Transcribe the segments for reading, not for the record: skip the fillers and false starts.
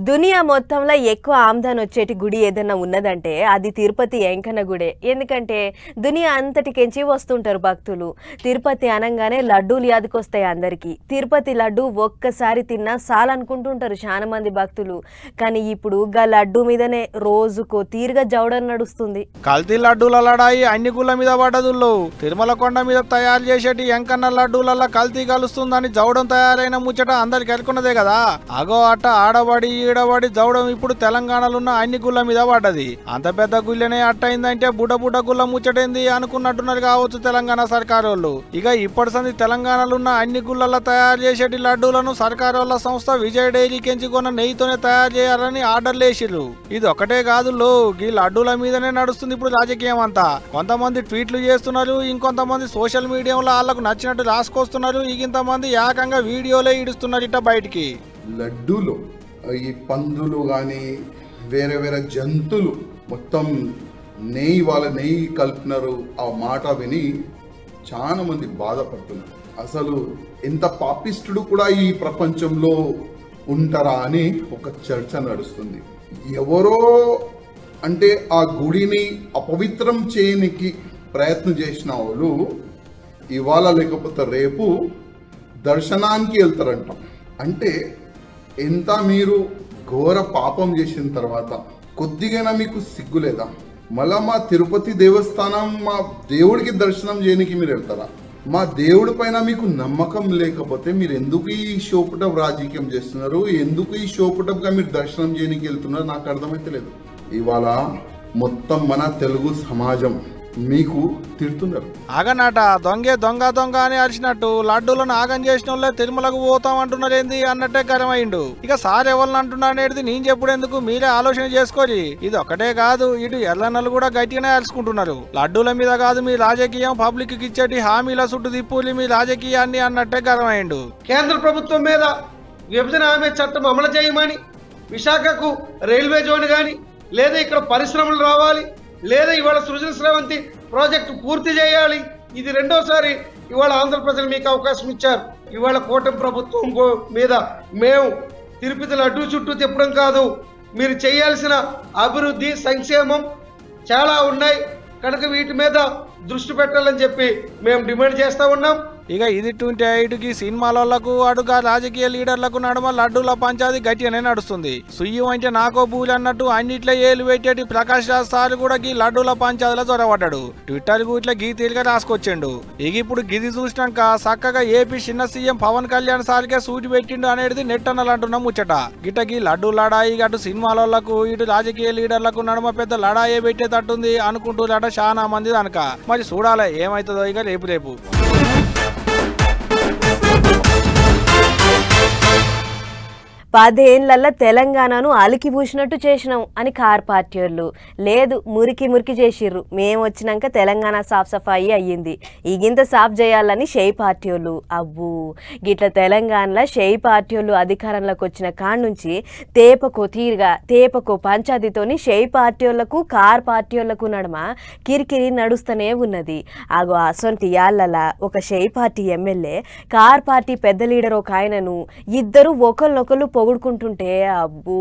దునియా మొత్తంలో ఎక్కువ ఆమ్దాన్ వచ్చేటి గుడి ఏదైనా ఉన్నదంటే అది తిరుపతి వెంకన్న గుడే. ఎందుకంటే దునియా అంతటికెంచి వస్తుంటారు భక్తులు. తిరుపతి అనగానే లడ్డూలు యాదకొస్తాయి అందరికీ. తిరుపతి లడ్డు ఒక్కసారి తిన్నా చాలనుకుంటుంటారు చాలా మంది భక్తులు. కానీ ఇప్పుడు గా లడ్డు మీదనే రోజుకో తీరుగా జవడం నడుస్తుంది. కల్తీ లడ్డూల లడాయి అన్ని గుళ్ళ మీద పడ్డదుల్లో. తిరుమల కొండ మీద తయారు చేసేటి వెంకన్న లడ్డూలల్లా కల్తీ కలుస్తుందని జవడం తయారైన ముచ్చట అందరికి ఎరుకున్నదే కదా. అగో అట్ట ఆడబడి ఈడబడి జవడం ఇప్పుడు తెలంగాణలో ఉన్న అన్ని గుళ్ళ మీద పడ్డది. అంత పెద్ద గుళ్ళనే అట్టయిందంటే బుడ్డ గుళ్ళ ముచ్చటేంది అనుకున్నట్టున్నారు కావచ్చు తెలంగాణ సర్కారోళ్ళు. ఇక ఇప్పటి సంది తెలంగాణలో ఉన్న అన్ని గుళ్ళల్లో తయారు చేసేటి లడ్డూలను సర్కారోళ్ళ సంస్థ విజయ్ డైరీ కెంచుకున్న నెయ్యితోనే తయారు చేయాలని ఆర్డర్లు వేసిర్రు. ఇది ఒకటే కాదు లో, ఈ లడ్డూల మీదనే నడుస్తుంది ఇప్పుడు రాజకీయం అంతా. కొంతమంది ట్వీట్లు చేస్తున్నారు, ఇంకొంతమంది సోషల్ మీడియాలో వాళ్ళకు నచ్చినట్టు రాసుకొస్తున్నారు, ఇంతమంది ఏకంగా వీడియోలే ఇడుస్తున్నారు ఇట్ట బయటికి. లడ్డూలు ఈ పందులు కానీ వేరే వేరే జంతువులు మొత్తం వాళ్ళ నెయ్యి కలిపినారు. ఆ మాట విని చాలా మంది బాధపడుతున్నారు. అసలు ఎంత పాపిస్టుడు కూడా ఈ ప్రపంచంలో ఉంటారా అని ఒక చర్చ నడుస్తుంది. ఎవరో అంటే ఆ గుడిని అపవిత్రం చేయడానికి ప్రయత్నం చేసిన వాళ్ళు ఇవాళ లేకపోతే రేపు దర్శనానికి వెళ్తారంట. అంటే ఎంత మీరు ఘోర పాపం చేసిన తర్వాత కొద్దిగా మీకు సిగ్గులేదా? మళ్ళా మా తిరుపతి దేవస్థానం మా దేవుడికి దర్శనం చేయడానికి మీరు వెళ్తారా? మా దేవుడి పైన మీకు నమ్మకం లేకపోతే మీరు ఎందుకు ఈ షోపుటం రాజకీయం చేస్తున్నారు? ఎందుకు ఈ షోపుటంగా మీరు దర్శనం చేయడానికి వెళ్తున్నారు? నాకు అర్థమైతే లేదు. ఇవాళ మొత్తం మన తెలుగు సమాజం మీకు తిడుతున్నారు. ఆగనాట దొంగ అని అరిచినట్టు లడ్డూలను ఆగం చేసిన వాళ్ళే తిరుమలకు పోతాం అంటున్నారేంది అన్నట్టే కరమైండు. ఇక సార్ ఎవరిని అంటున్నానేది నేను చెప్పుడు ఎందుకు, మీరే ఆలోచన చేసుకోరి. ఇది ఒకటే కాదు, ఇటు ఎర్రన్నలు కూడా గట్టిగానే అరుచుకుంటున్నారు. లడ్డూల మీద కాదు మీ రాజకీయం, పబ్లిక్ కి ఇచ్చేటి హామీల చుట్టూ తిప్పులి మీ రాజకీయాన్ని అన్నట్టే కరమైండు. కేంద్ర ప్రభుత్వం మీద విభజన హామీ చట్టం అమలు చేయమని, విశాఖకు రైల్వే జోన్ కానీ, లేదా ఇక్కడ పరిశ్రమలు రావాలి, లేదా ఇవాళ సృజన స్రవంతి ప్రాజెక్టు పూర్తి చేయాలి. ఇది రెండోసారి ఇవాళ ఆంధ్ర ప్రజలు మీకు అవకాశం ఇచ్చారు. ఇవాళ కూటమి ప్రభుత్వం మీద మేము తిరుపతి లడ్డూ చుట్టూ తిప్పడం కాదు, మీరు చేయాల్సిన అభివృద్ధి సంక్షేమం చాలా ఉన్నాయి కనుక వీటి మీద దృష్టి పెట్టాలని చెప్పి మేము డిమాండ్ చేస్తా ఉన్నాం. ఇక ఇది 28కి సినిమాలకు అడుగా రాజకీయ లీడర్లకు నడుమ లడ్డూల పంచాది గట్టిగానే నడుస్తుంది. సుయ్యం అంటే నాకో బూలు అన్నట్టు అన్నిట్లో ఏలు పెట్టేటి ప్రకాష్ రాజ్ సార్ కూడా ఈ లడ్డూల పంచాదిలో చొరబడ్డాడు. ట్విట్టర్ కు ఇట్లా గీతీలుగా రాసుకొచ్చిండు. ఇక ఇప్పుడు గిది చూసినాక చక్కగా ఏపీ చిన్న సీఎం పవన్ కళ్యాణ్ సార్కే సూటి పెట్టిండు అనేది నెట్టన్నలు అంటున్న ముచ్చట. గిటకి లడ్డూ లడాయి అటు సినిమాలకు ఇటు రాజకీయ లీడర్లకు నడుమ పెద్ద లడాయే పెట్టేటట్టుంది అనుకుంటున్నారట చాలా మంది కనుక. మరి చూడాలి ఏమైతుందో ఇక రేపు. 10 ఏళ్లలో తెలంగాణను అలికిపూసినట్టు చేసినాం అని కార్ పార్టీ వాళ్ళు. లేదు మురికి చేసిర్రు, మేము వచ్చినాక తెలంగాణ సాఫ్ సఫాయి అయ్యింది, ఇగింత సాఫ్ చేయాలని షెయి పార్టీ వాళ్ళు. అబ్బూ గిట్ల తెలంగాణలో షెయి పార్టీ వాళ్ళు అధికారంలోకి వచ్చిన కాడ నుంచి తేపకో పంచాయతీతోని షెయి పార్టీ వాళ్ళకు కార్ పార్టీ వాళ్ళకు నడుమ కిరికిరి నడుస్తూనే ఉన్నది. అగో అసొంటి యాళ్ళలా ఒక షెయి పార్టీ ఎమ్మెల్యే కార్ పార్టీ పెద్ద లీడర్ ఒక ఆయనను ఇద్దరు ఒకళ్ళొకళ్ళు పొగుడుకుంటుంటే అబ్బో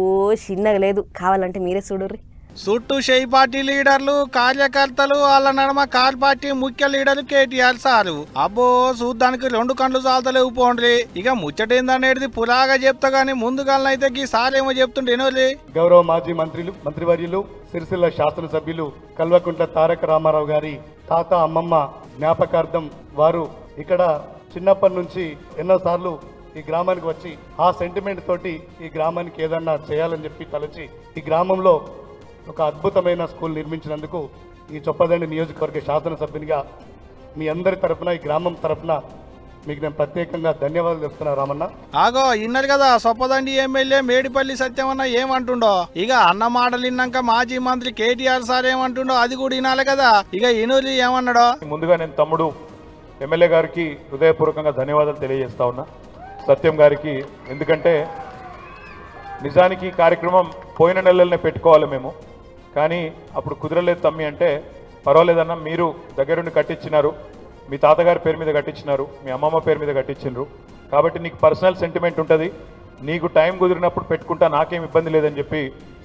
చిన్నగా లేదు, కావాలంటే మీరే చూడుర్రి. చుట్టూ షెయి పార్టీ లీడర్లు కార్యకర్తలు వాళ్ళ నడమ కార్ పార్టీ ముఖ్య లీడర్ కేటీఆర్ సారు. అబ్బో చూడ్డానికి 2 కళ్ళు చాలతలేవు పోండ్రి. ఇక ముచ్చటేందనేది పురాగా చెప్తా గానీ ముందుగాలనైతే ఈ సారేమో చెప్తుంటేనోలే. గౌరవ మాజీ మంత్రివర్యులు సిరిసిల్ల శాసనసభ్యులు కల్వకుంట్ల తారక రామారావు గారి తాత అమ్మమ్మ జ్ఞాపకార్థం వారు ఇక్కడ చిన్నప్పటి నుంచి ఎన్నోసార్లు ఈ గ్రామానికి వచ్చి ఆ సెంటిమెంట్ తోటి ఈ గ్రామానికి ఏదన్నా చేయాలని చెప్పి తలచి ఈ గ్రామంలో ఒక అద్భుతమైన స్కూల్ నిర్మించినందుకు ఈ చొప్పదండి నియోజకవర్గ శాసనసభ్యునిగా మీ అందరి తరఫున ఈ గ్రామం తరఫున మీకు నేను ప్రత్యేకంగా ధన్యవాదాలు చెప్తున్నా రామన్న. ఆగో ఇన్నారు కదా సొప్పదండి ఎమ్మెల్యే మేడిపల్లి సత్యమన్న ఏమంటుండో. ఇక అన్న మాటలు విన్నాక మాజీ మంత్రి కేటీఆర్ సార్ ఏమంటుండో అది కూడా వినాలి కదా. ఇక ఇనూరి ఏమన్నాడో. ముందుగా నేను తమ్ముడు ఎమ్మెల్యే గారికి హృదయపూర్వకంగా ధన్యవాదాలు తెలియజేస్తా ఉన్నా, సత్యం గారికి. ఎందుకంటే నిజానికి ఈ కార్యక్రమం పోయిన నెలలనే పెట్టుకోవాలి మేము, కానీ అప్పుడు కుదరలేదు తమ్మి అంటే పర్వాలేదన్నా మీరు దగ్గరుండి కట్టించినారు, మీ తాతగారి పేరు మీద కట్టించినారు, మీ అమ్మమ్మ పేరు మీద కట్టించినారు కాబట్టి నీకు పర్సనల్ సెంటిమెంట్ ఉంటుంది, నీకు టైం కుదిరినప్పుడు పెట్టుకుంటా, నాకేం ఇబ్బంది లేదని చెప్పి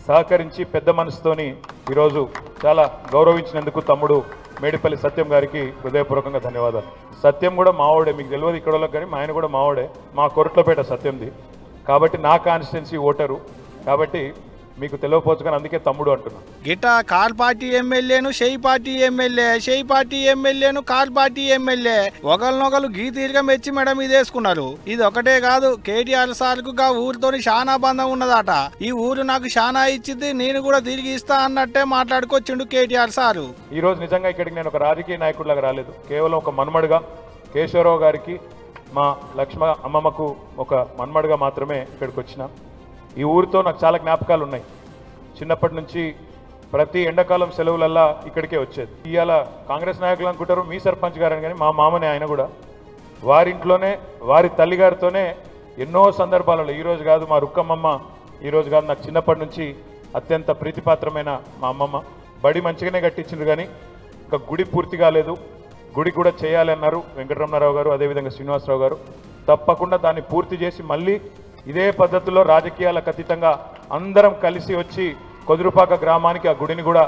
సహకరించి పెద్ద మనసుతోని ఈరోజు చాలా గౌరవించినందుకు తమ్ముడు మేడిపల్లి సత్యం గారికి హృదయపూర్వకంగా ధన్యవాదాలు. సత్యం కూడా మావాడే, మీకు తెలియదు ఇక్కడ వాళ్ళకి, కానీ మా ఆయన కూడా మావాడే, మా కొరట్లపేట సత్యంది. కాబట్టి నా కాన్స్టిట్యున్సీ ఓటరు కాబట్టి మీకు తెలియకపోవచ్చు, కానీ అందుకే తమ్ముడు అంటున్నా. గిట్ట కాల్ పార్టీ ఎమ్మెల్యేను షెయి పార్టీ ఎమ్మెల్యే, షెయి పార్టీ ఎమ్మెల్యేను కాల్ పార్టీ ఎమ్మెల్యే ఒకరినొకరు గీతీరుగా మెచ్చి మేడం ఇది వేసుకున్నారు. ఇది ఒకటే కాదు, కేటీఆర్ సార్కు గా ఊరితోని శానా బంధం ఉన్నదట. ఈ ఊరు నాకు శానా ఇచ్చింది, నేను కూడా తిరిగి ఇస్తా అన్నట్టే మాట్లాడుకొచ్చిండు కేటీఆర్ సారు. ఈ రోజు నిజంగా ఇక్కడికి నేను ఒక రాజకీయ నాయకుడిలాగా రాలేదు, కేవలం ఒక మన్మడుగా కేశవరావు గారికి మా లక్ష్మ అమ్మమ్మకు ఒక మన్మడుగా మాత్రమే ఇక్కడికి వచ్చిన. ఈ ఊరితో నాకు చాలా జ్ఞాపకాలు ఉన్నాయి. చిన్నప్పటి నుంచి ప్రతి ఎండాకాలం సెలవులల్లా ఇక్కడికే వచ్చేది. ఇవాళ కాంగ్రెస్ నాయకులు అనుకుంటారు మీ సర్పంచ్ గారని, కానీ మా మామనే ఆయన కూడా వారింట్లోనే వారి తల్లిగారితోనే ఎన్నో సందర్భాలలో, ఈరోజు కాదు మా రుక్కమ్మమ్మ, ఈరోజు కాదు నాకు చిన్నప్పటి నుంచి అత్యంత ప్రీతిపాత్రమైన మా అమ్మమ్మ. బడి మంచిగానే కట్టించిండ్రు, కానీ ఇంకా గుడి పూర్తి కాలేదు, గుడి కూడా చేయాలి అన్నారు వెంకటరమణారావు గారు, అదేవిధంగా శ్రీనివాసరావు గారు. తప్పకుండా దాన్ని పూర్తి చేసి మళ్ళీ ఇదే పద్ధతిలో రాజకీయాలకు అతీతంగా అందరం కలిసి వచ్చి కొదురుపాక గ్రామానికి ఆ గుడిని కూడా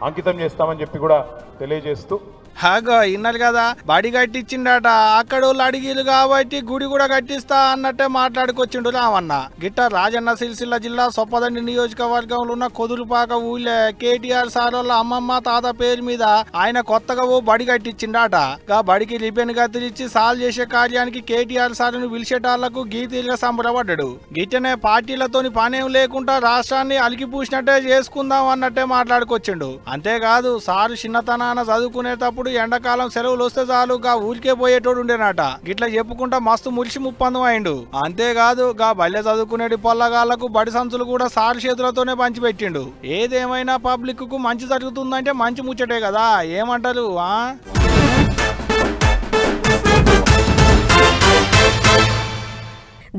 అంకితం చేస్తామని చెప్పి కూడా తెలియజేస్తూ, హాగో ఇన్నారు కదా, బడి కట్టించిండట, అక్కడ వాళ్ళు అడిగిలు కాబట్టి గుడి కూడా కట్టిస్తా అన్నట్టే మాట్లాడుకొచ్చిండు రావన్న. గిట్ట రాజన్న సిరిసిల్ల జిల్లా సొప్పదండి నియోజకవర్గంలో ఉన్న కొదురుపాక ఊళ్ళే కేటీఆర్ సార్ వాళ్ళ అమ్మమ్మ తాత పేరు మీద ఆయన కొత్తగా ఓ బడి కట్టించిండట. గా బడికి రిపెన్ గతిరిచ్చి సాల్వ్ చేసే కార్యానికి కేటీఆర్ సార్ను పిలిచేటాళ్లకు గీతీలుగా సంబరపడ్డాడు. గిట్టనే పార్టీలతోని పనేం లేకుండా రాష్ట్రాన్ని అలికిపూసినట్టే చేసుకుందాం అన్నట్టే మాట్లాడుకొచ్చిండు. అంతేకాదు సారు చిన్నతనాన చదువుకునేటప్పుడు ఎండాకాలం సెలవులు వస్తే చాలు గా ఊరికే పోయేటోడు ఉండేనట. గిట్లా చెప్పుకుంటా మస్తు మురిసి ముప్పందం అయిండు. అంతేకాదు గా బల్లె చదువుకునేటి పొల్లగాళ్లకు బడి సంచులు కూడా సారు చేతులతోనే పంచిపెట్టిండు. ఏదేమైనా పబ్లిక్ కు మంచి జరుగుతుందంటే మంచి ముచ్చటే కదా, ఏమంటారు?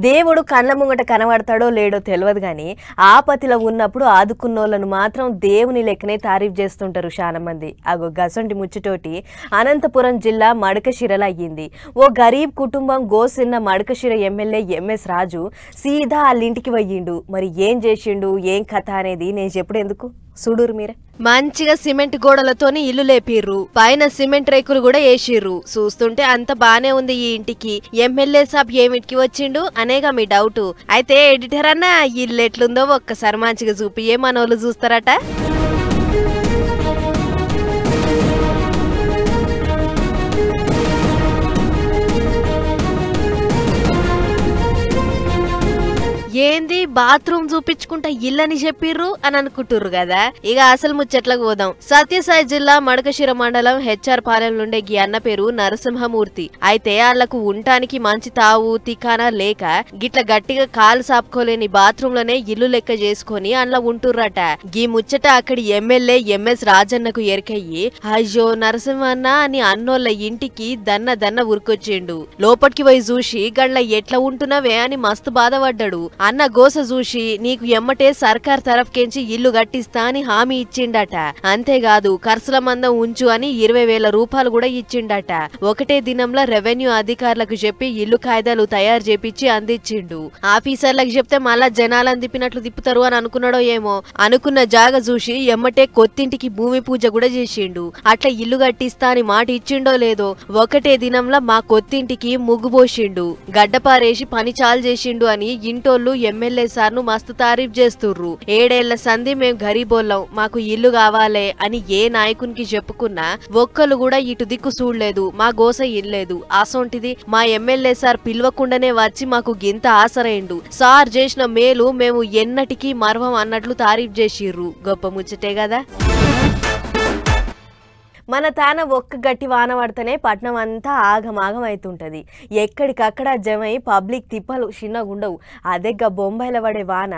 దేవుడు కళ్ళ ముంగట కనబడతాడో లేడో తెలియదు కానీ ఆపతిలో ఉన్నప్పుడు ఆదుకున్నోళ్ళను మాత్రం దేవుని లెక్కనే తారీఫ్ చేస్తుంటారు చాలా మంది. అగో గసంటి ముచ్చటోటి అనంతపురం జిల్లా మడకశిరలో అయ్యింది. ఓ గరీబ్ కుటుంబం గోసిన్న మడకశిర ఎమ్మెల్యే ఎంఎస్ రాజు సీదా వాళ్ళింటికి పోయిండు. మరి ఏం చేసిండు, ఏం కథ అనేది నేను చెప్పుడు ఎందుకు, చూడురు మీరే. మంచిగా సిమెంట్ గోడలతోని ఇల్లు లేపిర్రు, పైన సిమెంట్ రేకులు కూడా వేసిర్రు. చూస్తుంటే అంత బానే ఉంది. ఈ ఇంటికి ఎమ్మెల్యే సాబ్ ఏమిటికి వచ్చిండు అనేగా మీ డౌట్. అయితే ఎడిటర్ అన్న ఇల్లు ఎట్లుందో ఒక్కసారి మంచిగా చూపి మనోళ్ళు చూస్తారట. ఏంది బాత్రూమ్ చూపించుకుంటా ఇల్లని చెప్పిర్రు అని అనుకుంటుర్రు కదా. ఇక అసలు ముచ్చట్లకు పోదాం. సత్యసాయి జిల్లా మడకశిర మండలం హెచ్ఆర్ పాలెం నుండే గీ అన్న పేరు నరసింహమూర్తి. అయితే వాళ్లకు ఉండటానికి మంచి తావు తికానా లేక గిట్ల గట్టిగా కాలు సాపుకోలేని బాత్రూమ్ లోనే ఇల్లు లెక్క చేసుకుని అందులో ఉంటుర్రట. గీ ముచ్చట అక్కడి ఎమ్మెల్యే ఎంఎస్ రాజన్నకు ఎరికయ్యి అయ్యో నరసింహన్న అని అన్నోళ్ళ ఇంటికి దన్న ఉరికొచ్చిండు. లోపటికి పోయి చూసి గళ్ళ ఎట్లా ఉంటున్నావే అని మస్తు బాధపడ్డాడు. అన్న గోస చూసి నీకు ఎమ్మటే సర్కార్ తరఫుకేంచి ఇల్లు కట్టిస్తా అని హామీ ఇచ్చిండట. అంతేకాదు ఖర్చుల మందం ఉంచు అని 20,000 రూపాయలు కూడా ఇచ్చిండట. ఒకటే దినంలో రెవెన్యూ అధికారులకు చెప్పి ఇల్లు కాయిదాలు తయారు చేపించి అందించిండు. ఆఫీసర్లకు చెప్తే మళ్ళా జనాలను తిప్పినట్లు తిప్పుతారు అని అనుకున్నాడో ఏమో. అనుకున్న జాగ చూసి ఎమ్మటే కొత్తింటికి భూమి పూజ కూడా చేసిండు. అట్లా ఇల్లు కట్టిస్తా అని మాట ఇచ్చిండో లేదో ఒకటే దినంలో మా కొత్తింటికి ముగ్గు పోసిండు, గడ్డపారేసి పని చాలు చేసిండు అని ఇంటోళ్ళు ఎమ్మెల్యే సార్ను మస్తు తారీఫ్ చేస్తుర్రు. 7 ఏళ్ల సంధి మేం గరీబోళ్ళం, మాకు ఇల్లు కావాలే అని ఏ నాయకునికి చెప్పుకున్నా ఒక్కళ్ళు కూడా ఇటు దిక్కు చూడలేదు, మా గోస ఇల్లేదు. అసొంటిది మా ఎమ్మెల్యే సార్ పిలవకుండానే వచ్చి మాకు గింత ఆసరైండు. సార్ చేసిన మేలు మేము ఎన్నటికీ మర్వం అన్నట్లు తారీఫ్ చేసిర్రు. గొప్ప ముచ్చటే కదా. మన తాన ఒక్క గట్టి వాన పడితేనే పట్నం అంతా ఆగమాగం అవుతుంటది. ఎక్కడికక్కడ జమై పబ్లిక్ తిప్పలు చిన్నగుండవు. అదేగా బొంబాయిలో పడే వాన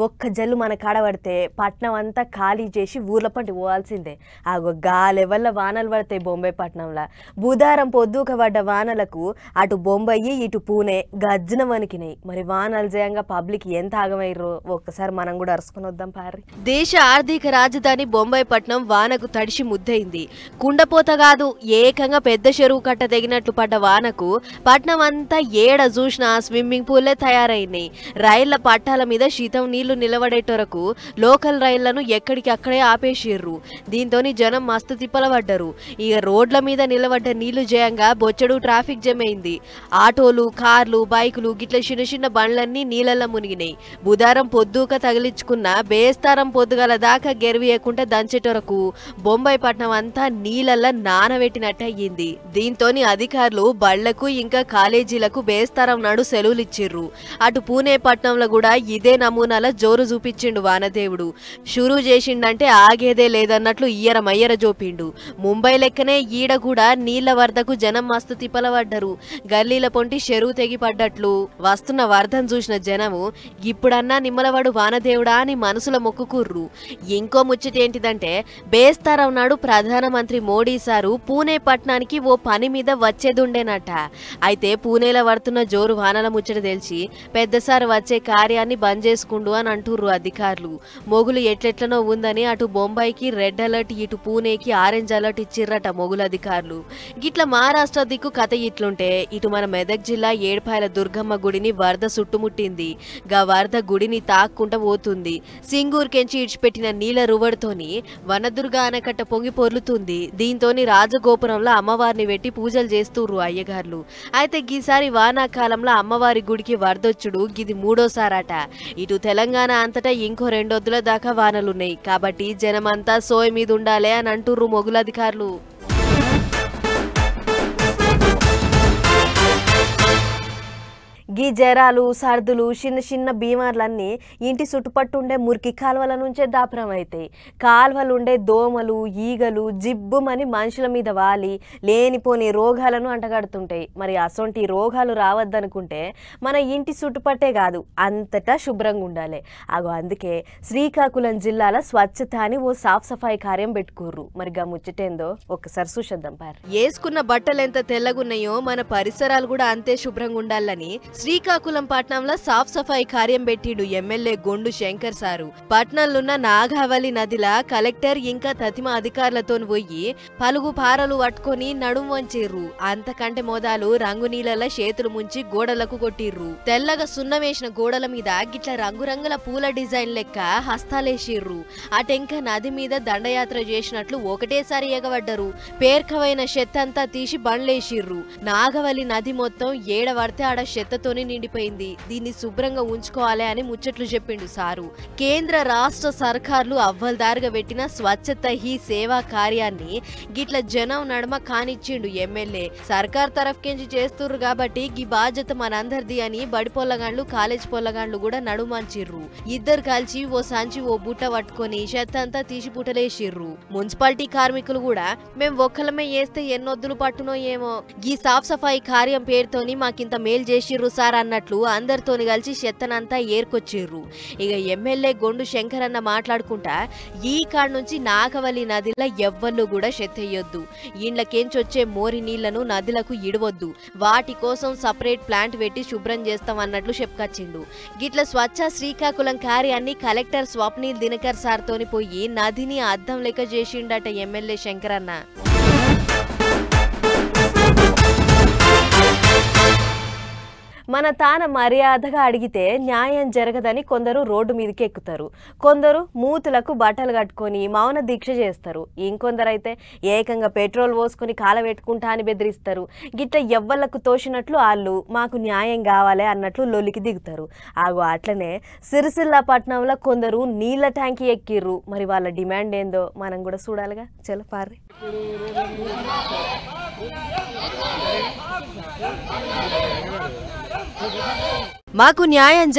ఒక్క జల్లు మన కాడ పడితే పట్నం అంతా ఖాళీ చేసి ఊర్ల పంటి పోవాల్సిందే. ఆగో గా లెవెల్ల వానలు పడతాయి బొంబాయి పట్నంలో. బుధారం పొద్దుక పడ్డ వానలకు అటు బొంబాయి ఇటు పూణే గజ్జన వణికినాయి. మరి వానలు జయంగా పబ్లిక్ ఎంత ఆగమైర్రో ఒక్కసారి మనం కూడా అరుసుకుని వద్దాం పారి. దేశ ఆర్థిక రాజధాని బొంబాయి పట్నం వానకు తడిసి ముద్దయింది. కుండపోత కాదు, ఏకంగా పెద్ద చెరువు కట్ట తెగినట్లు పడ్డ వానకు పట్నం అంతా ఏడ చూసినా స్విమ్మింగ్ పూల్లే తయారైనాయి. రైళ్ల పట్టాల మీద శీతం నీళ్లు నిలబడేటరకు లోకల్ రైళ్లను ఎక్కడికక్కడే ఆపేసిర్రు. దీంతోని జనం మస్తు తిప్పలబడ్డరు. ఇక రోడ్ల మీద నిలబడ్డ నీళ్లు జయంగా బొచ్చడు ట్రాఫిక్ జమ్ అయింది. ఆటోలు, కార్లు, బైకులు గిట్ల చిన్న చిన్న బండ్లన్నీ నీళ్ళల్లో మునిగినాయి. బుధారం పొద్దుక తగిలించుకున్న బేస్తారం పొద్దుగల దాకా గెరవేయకుండా దంచేటరకు బొంబాయి పట్నం అంతా నీళ్ళల్లో నానబెట్టినట్టు అయ్యింది. దీంతోని అధికారులు బళ్లకు ఇంకా కాలేజీలకు బేస్తారం నాడు సెలవులు ఇచ్చిర్రు. అటు పూణే పట్నంలో కూడా ఇదే నమూనాల జోరు చూపించిండు వానదేవుడు. షురూ చేసిండంటే ఆగేదే లేదన్నట్లు ఇయ్యర జోపిండు. ముంబై లెక్కనే ఈడ కూడా నీళ్ల వరదకు జనం మస్తు తిప్పలబడ్డరు. గల్లీల పొంటి చెరువు తెగి పడ్డట్లు వస్తున్న వరదను చూసిన జనము ఇప్పుడన్నా నిమ్మలవాడు వానదేవుడా అని మనసులో మొక్కుకుర్రు. ఇంకో ముచ్చటేంటిదంటే బేస్తారం నాడు ప్రధానమంత్రి మోడీ సారు పూణే పట్నానికి ఓ పని మీద వచ్చేదుండేనట. అయితే పూణేలో పడుతున్న జోరు వానల ముచ్చట తెలిసి పెద్దసారు వచ్చే కార్యాన్ని బంద్ చేసుకుండు అని అంటుర్రు అధికారులు. మొగులు ఎట్లెట్లనో ఉందని అటు బొంబాయికి రెడ్ అలర్ట్, ఇటు పూణేకి ఆరెంజ్ అలర్ట్ ఇచ్చిర్రట మొగులు అధికారులు. గిట్ల మహారాష్ట్ర దిక్కు కథ ఇట్లుంటే ఇటు మన మెదక్ జిల్లా ఏడుపాయల దుర్గమ్మ గుడిని వరద చుట్టుముట్టింది. గా వరద గుడిని తాక్కుంటా పోతుంది. సింగూర్కెంచి ఇడిచిపెట్టిన నీళ్ల రువడితోని వనదుర్గ ఆనకట్ట పొంగి పొర్లుతుంది. దీంతోని రాజగోపురంలో అమ్మవారిని పెట్టి పూజలు చేస్తుర్రు అయ్యగారులు. అయితే గీసారి వానాకాలంలో అమ్మవారి గుడికి వరదొచ్చుడు గిది మూడోసారట. ఇటు తెలంగాణ అంతటా ఇంకో 2 వద్దుల దాకా వానలున్నాయి. కాబట్టి జనమంతా సోయ మీద ఉండాలి అని అంటుర్రు మొగులు అధికారులు. గీ జరాలు, సర్దులు, చిన్న చిన్న బీమార్లన్నీ ఇంటి చుట్టుపట్టుండే మురికి కాలువల నుంచే దాపురం అవుతాయి. కాలువలుండే దోమలు, ఈగలు జిబ్బుమని మనుషుల మీద వాలి లేనిపోని రోగాలను అంటగడుతుంటాయి. మరి అసొంటి రోగాలు రావద్దనుకుంటే మన ఇంటి చుట్టుపట్టే కాదు అంతటా శుభ్రంగా ఉండాలి. అందుకే శ్రీకాకుళం జిల్లాల స్వచ్ఛత అని ఓ సాఫ్ సఫాయి కార్యం పెట్టుకోర్రు. మరి గా ముచ్చటేందో ఒక్కసారి చూసేద్దాం. వేసుకున్న బట్టలు ఎంత తెల్లగున్నాయో మన పరిసరాలు కూడా అంతే శుభ్రంగా ఉండాలని శ్రీకాకుళం పట్నంలో సాఫ్ సఫాయి కార్యం పెట్టిండు ఎమ్మెల్యే గొండు శంకర్ సారు. పట్నంలోన్న నాగావళి నదిలా కలెక్టర్ ఇంకా తతిమ అధికారులతో పోయి పలుగు పారలు పట్టుకొని నడుము వంచిర్రు. అంతకంటే మొదలు రంగు నీళ్ళ చేతులు ముంచి గోడలకు కొట్టిర్రు. తెల్లగా సున్నమేసిన గోడల మీద గిట్ల రంగురంగుల పూల డిజైన్ లెక్క హస్తాలేసిర్రు. అటెంక నది మీద దండయాత్ర చేసినట్లు ఒకటేసారి ఎగబడ్డరు. పేర్కవైన చెత్తంతా తీసి బండ్లేసిర్రు. నాగవళి నది మొత్తం ఏడ పడితే ఆడ చెత్తతో నిండిపోయింది. దీన్ని శుభ్రంగా ఉంచుకోవాలి అని ముచ్చట్లు చెప్పిండు సారు. కేంద్ర రాష్ట్ర సర్కార్లు అవ్వల్దారుగా పెట్టిన స్వచ్ఛత హీ సేవా కార్యాన్ని గిట్ల జనం నడమ కానిచ్చిండు ఎమ్మెల్యే. సర్కార్ తరఫుకెంచి చేస్తుర్రు కాబట్టి గీ బాధ్యత మనందరిది అని బడి పొల్లగాండ్లు, కాలేజ్ పొల్లగాండ్లు కూడా నడుమంచిర్రు. ఇద్దరు కలిసి ఓ సంచి ఓ బుట్ట పట్టుకొని చెత్తంతా తీసి పుటలేసిర్రు. మున్సిపాలిటీ కార్మికులు కూడా మేం ఒక్కలమే చేస్తే ఎన్నొద్దులు పట్టునో ఏమో, గీ సాఫ్ సఫాయి కార్యం పేరుతోని మాకింత మేలు చేసిర్రు సార్ అన్నట్లు అందరితోని కలిసి చెత్తనంతా ఏర్కొచ్చిర్రు. ఇక ఎమ్మెల్యే గొండు శంకర్ అన్న మాట్లాడుకుంటా ఈ కాడ నుంచి నాగవళి నదిలో ఎవ్వళ్ళు కూడా చెత్తయ్యొద్దు, ఇండ్లకేంచొచ్చే మోరి నీళ్లను నదులకు ఇడవద్దు, వాటి కోసం సపరేట్ ప్లాంట్ పెట్టి శుభ్రం చేస్తాం అన్నట్లు చెప్పుకొచ్చిండు. గిట్ల స్వచ్ఛ శ్రీకాకుళం కార్యాన్ని కలెక్టర్ స్వప్నిల్ దినకర్ సార్ తోని పోయి నదిని అద్దం లెక్క చేసిండట ఎమ్మెల్యే శంకర్ అన్న. మన తాన మర్యాదగా అడిగితే న్యాయం జరగదని కొందరు రోడ్డు మీదకి ఎక్కుతారు. కొందరు మూతులకు బట్టలు కట్టుకొని మౌన దీక్ష చేస్తారు. ఇంకొందరైతే ఏకంగా పెట్రోల్ పోసుకొని కాలబెట్టుకుంటా అని బెదిరిస్తారు. గిట్ల ఎవ్వళ్లకు తోచినట్లు వాళ్ళు మాకు న్యాయం కావాలి అన్నట్లు లొల్లికి దిగుతారు. అట్లనే సిరిసిల్ల పట్నంలో కొందరు నీళ్ల ట్యాంకి ఎక్కిర్రు. మరి వాళ్ళ డిమాండ్ ఏందో మనం కూడా చూడాలిగా. చలో పార్రి. మాకు న్యాయం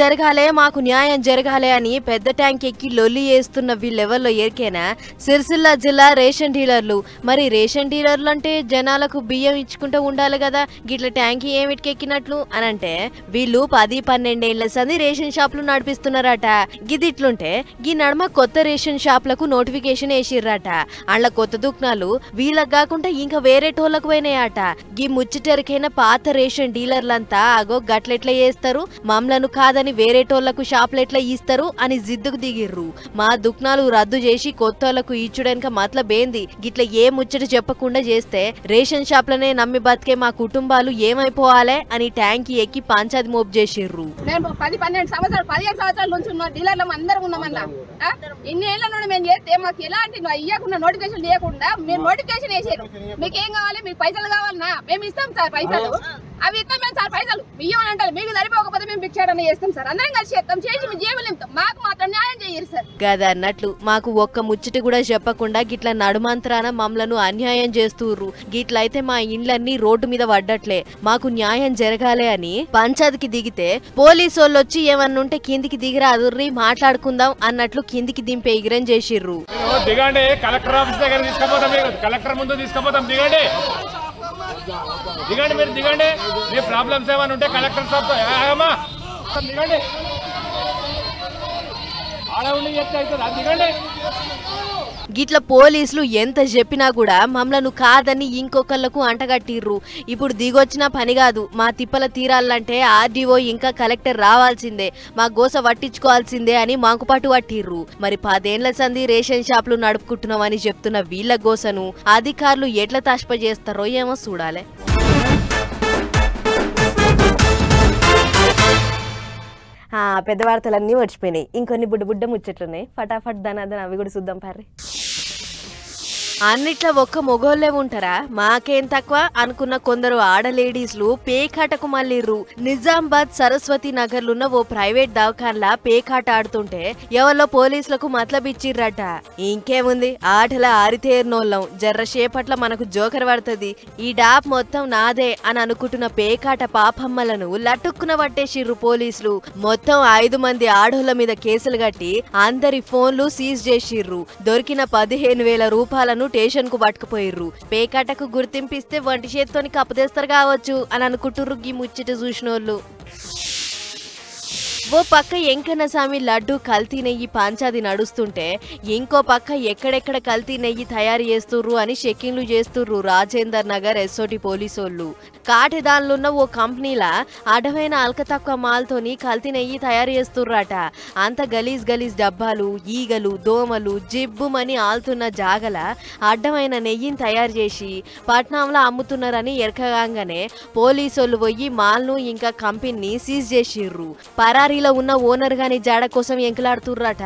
జరగాలే అని పెద్ద ట్యాంక్ ఎక్కి లొల్లి చేస్తున్న వీళ్ళెవరిలో ఎరికేనా సిరిసిల్ల జిల్లా రేషన్ డీలర్లు. మరి రేషన్ డీలర్లు అంటే జనాలకు బియ్యం ఇచ్చుకుంటూ ఉండాలి కదా, గిట్ల ట్యాంకి ఏమిటికి ఎక్కినట్లు అని అంటే వీళ్ళు 10-12 ఏళ్ల సంది రేషన్ షాపులు నడిపిస్తున్నారట. గిదిట్లుంటే గీ నడమ కొత్త రేషన్ షాపులకు నోటిఫికేషన్ వేసిర్రట. అండ్ల కొత్త దుకాణాలు వీళ్ళకి కాకుండా ఇంకా వేరే టోళ్లకు పోయినాయట. గీ ముచ్చటెరికైన పాత రేషన్ డీలర్లంతా అగో గట్లెట్లా చేస్తారు, మమ్మలను కాదని వేరేటోళ్లకు షాప్లెట్లా ఇస్తారు అని జిద్దుకు దిగిర్రు. మా దుకాణాలు రద్దు చేసి కొత్తోళ్లకు ఇచ్చుడెనక మతలబేంది, గిట్ల ఏ ముచ్చట చెప్పకుండా చేస్తే రేషన్ షాప్లనే నమ్మి బతికే మా కుటుంబాలు ఏమైపోవాలే అని ట్యాంకి ఎక్కి పంచాయతీ మోపు చేసిర్రు. నేను 10-12 సంవత్సరాలు 15 సంవత్సరాల నుంచి ఉన్న డీలర్లు అందరం ఉన్నామన్నా. ఇన్ని ఏళ్ళ నుండి మేము చేస్తే మాకు ఎలాంటి ఇవ్వకుండా నోటిఫికేషన్ ఇవ్వకుండా మీరు నోటిఫికేషన్ వేసారు. మీకు ఏం కావాలి, మీకు పైసలు కావాలన్నా మేము ఇస్తాం సార్ పైసలు, అవి ఇస్తాం మేము సార్ పైసలు ఇవ్వమని అంటారు. మీకు సరిపోకపోతే మేము భిక్షాటన చేస్తాం సార్, అందరం కలిసి చేస్తాం, చేసి మీ జేబులు నింపుతాం, మాకు మాత్రం న్యాయం చేయరు సార్. గదా అన్నట్లు మాకు ఒక్క ముచ్చట కూడా చెప్పకుండా గిట్ల నడుమంత్రాన మమ్మలను అన్యాయం చేస్తూర్రు. గిట్లయితే మా ఇండ్లన్నీ రోడ్డు మీద పడ్డట్లే, మాకు న్యాయం జరగాలి అని పంచాయతీకి దిగితే పోలీసోళ్ళు వచ్చి ఏమన్నుంటే కిందికి దిగిరాదుర్రి మాట్లాడుకుందాం అన్నట్లు కిందికి దింపే ఎగిరం చేసిర్రు. దిగండి, కలెక్టర్ ఆఫీస్ దగ్గర తీసుకుపోతాం, కలెక్టర్ ముందు తీసుకుపోతాం, దిగండి దిగండి మీరు దిగండి. మీ ప్రాబ్లమ్స్ ఏమైనా ఉంటే కలెక్టర్ సాబ్ దిగండి, ఆడ ఉండి చెప్తే అవుతుంది, దిగండి. గిట్ల పోలీసులు ఎంత చెప్పినా కూడా మమ్మలను కాదని ఇంకొకళ్లకు అంటగట్టిర్రు. ఇప్పుడు దిగొచ్చిన పని కాదు, మా తిప్పల తీరాలంటే ఆర్డీఓ ఇంకా కలెక్టర్ రావాల్సిందే, మా గోస పట్టించుకోవాల్సిందే అని మాకుపాటు పట్టిర్రు. మరి 10 ఏళ్ల సంది రేషన్ షాపులు నడుపుకుంటున్నామని చెప్తున్న వీళ్ల గోసను అధికారులు ఎట్లా తష్ప చేస్తారో ఏమో చూడాలి. పెద్ద వార్తలన్నీ వచ్చిపోయినాయి, ఇంకొన్ని బుడ్డ ముచ్చట్లున్నాయి. ఫటాఫట్ దాని అవి కూడా చూద్దాం పారి. అన్నిట్లో ఒక్క మొగోళ్లే ఉంటారా, మాకేం తక్కువ అనుకున్న కొందరు ఆడలేడీస్లు పేకాటకు మళ్ళీర్రు. నిజామాబాద్ సరస్వతి నగర్లున్న ఓ ప్రైవేట్ దవాఖాన్లా పేకాట ఆడుతుంటే ఎవరో పోలీసులకు మతలబిచ్చిర్రట. ఇంకేముంది, ఆటల ఆరితేరినోళ్ళం, జర్రసేపట్ల మనకు జోకర్ పడుతుంది, ఈ డాప్ మొత్తం నాదే అని అనుకుంటున్న పేకాట పాపమ్మలను లట్టుక్కున పట్టేసిర్రు పోలీసులు. మొత్తం 5 మంది ఆడోళ్ల మీద కేసులు కట్టి అందరి ఫోన్లు సీజ్ చేసిర్రు. దొరికిన 15,000 రూపాయలను స్టేషన్ కు పట్టుకుపోయిర్రు. పేకాటకు గుర్తింపిస్తే వంటి చేత్తోని కప్పదేస్తారు కావచ్చు అని అనుకుంటుర్రు ఈ ముచ్చట చూసినోళ్ళు. ఓ పక్క ఎంకన్న స్వామి లడ్డు కల్తీ నెయ్యి పంచాది నడుస్తుంటే ఇంకో పక్క ఎక్కడెక్కడ కల్తీ నెయ్యి తయారు చేస్తుర్రు అని చెక్కింగ్లు చేస్తుర్రు రాజేందర్ నగర్ ఎస్ఓటి పోలీసోళ్ళు. కాటెదాన్లున్న ఓ కంపెనీలా అడవైన అల్క తక్కువ మాల్తోని కల్తీ నెయ్యి తయారు చేస్తుర్రట. అంత గలీజ్ డబ్బాలు, ఈగలు, దోమలు జిబ్బుమని ఆల్తున్న జాగల అడ్డమైన నెయ్యిని తయారు చేసి పట్నంలో అమ్ముతున్నారని ఎరకగానే పోలీసోళ్ళు పోయి మాల్ను ఇంకా కంపెనీని సీజ్ చేసిర్రు. పరారీలో ఉన్న ఓనర్ గాని జాడ కోసం ఎంకలాడుతుర్రట.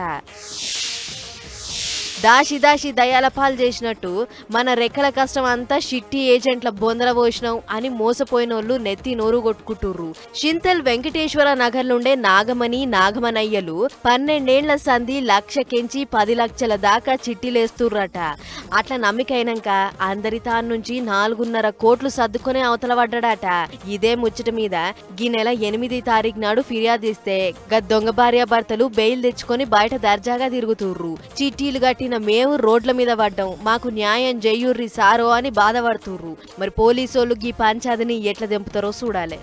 దాసి దయాల పాలు చేసినట్టు మన రెక్కల కష్టం అంతా షిట్టి ఏజెంట్ల బొందల పోసినాం అని మోసపోయినోళ్ళు నెత్తి నోరు కొట్టుకుంటుర్రు. షింతల్ వెంకటేశ్వర నగర్లుండే నాగమనయ్యలు 12 ఏళ్ల సంధి లక్షకెంచి 10 లక్షల దాకా చిట్టిలేస్తుర్రట. అట్లా నమ్మికైనాక అందరి తాను నుంచి 4.5 కోట్లు సర్దుకునే అవతల పడ్డాడట. ఇదే ముచ్చట మీద ఈ నెల 8 తారీఖు నాడు ఫిర్యాదిస్తే దొంగ భార్యాభర్తలు బెయిల్ తెచ్చుకొని బయట దర్జాగా తిరుగుతుర్రు. చిట్టీలు కట్టిన మేము రోడ్ల మీద పడ్డాం, మాకు న్యాయం చెయ్యుర్రి సారో అని బాధపడుతుర్రు. మరి పోలీసోళ్ళు ఈ పంచాదిని ఎట్లా దింపుతారో చూడాలి.